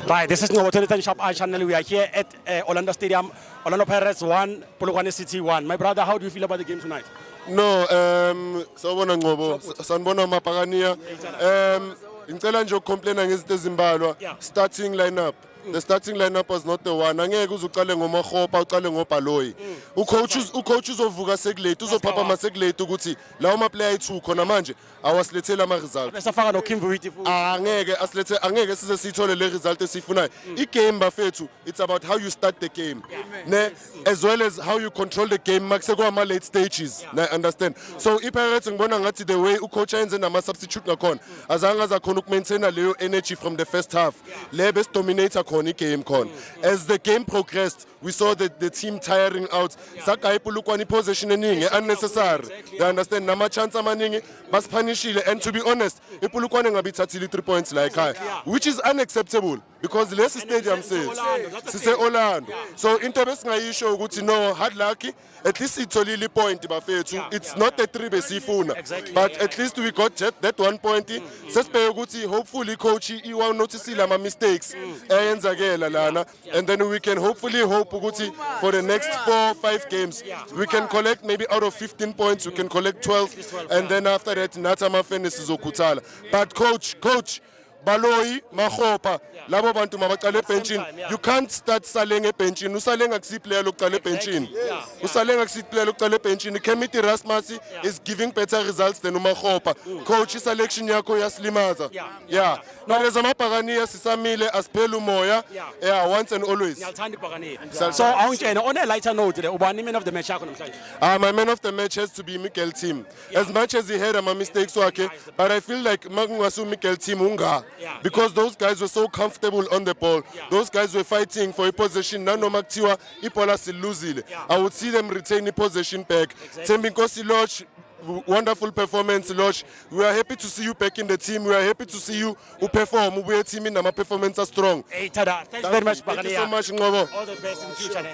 Right, this is Ngobo 2010 Sharp Eye Channel. We are here at Orlando Stadium. Orlando Pirates 1, Polokwane City 1. My brother, how do you feel about the game tonight? No, sawubona Ngobo, sanibona mapakania. Ngicela nje ukucomplaina ngezinto ezimbalwa. Starting lineup. The starting lineup was not the one. Angeke uzuqale ngoMakhopa uqale ngoBhaloyi. Ucoach uzovuka sekulate, uzophapha masekulate ukuthi lawo ma player ethu khona manje awasilethela ama results. Besafaka no Kimberley futhi. Angeke size sithole le result esifunayo. I-game bafethu, it's about how you start the game. Ne, as well as how you control the game makusekwa ama late stages. Na understand. So iPirates ngibona ngathi the way ucoach ayenze nama substitute ngakhona azange azakhona ukumaintaina leyo energy from the first half. Le best dominator game con. As the game progressed, we saw that the team tiring out. Sakai Polokwane possession eningi unnecessary. You understand? Nama chance amaningi bas punishile, and to be honest, Polokwane ngabithathile 3 points like high, which is unacceptable because less stadium says say Orlando. So into besingayisho ukuthi no hard lucky. At least it's only point bafethu. It's not a 3 besifuna, but at least we got that 1 point. Sesibheke ukuthi hopefully coach will notice ama mistakes. And then we can hopefully hope for the next 4-5 games we can collect maybe out of 15 points we can collect 12, and then after that nathama fitness izokuthala. But coach Baloyi, Makhopa, labo bantu mabaqale ebenchini. You can't start Saleng ebenchini. Usalenga kusi player lokuqala ebenchini. Usalenga kusi player lokuqala ebenchini. Kemithi Rasmasi is giving better results than uMakhopa. Coach selection yakho yaslimaza. Yeah. No leza mapakania sisamile asiphela umoya. Yeah, once and always. Ngiyalithanda ipakania. So awungitshena on a lighter note ubani man of the match yakho namhlanje? My man of the match has to be Mikel Team. As much as he had my mistakes wakhe, but I feel like makungasu Mikel Team unga. Because those guys were so comfortable on the ball. Those guys were fighting for a possession. Nano maktiwa ipola siluzile. I would see them retain the possession back. Tembinkosi Lodge, wonderful performance, Lodge. We are happy to see you back in the team. We are happy to see you perform. We are team in our performance are strong. Hey, Tada. Thanks very much, Thank you so much, Ngobo. All the best in the future.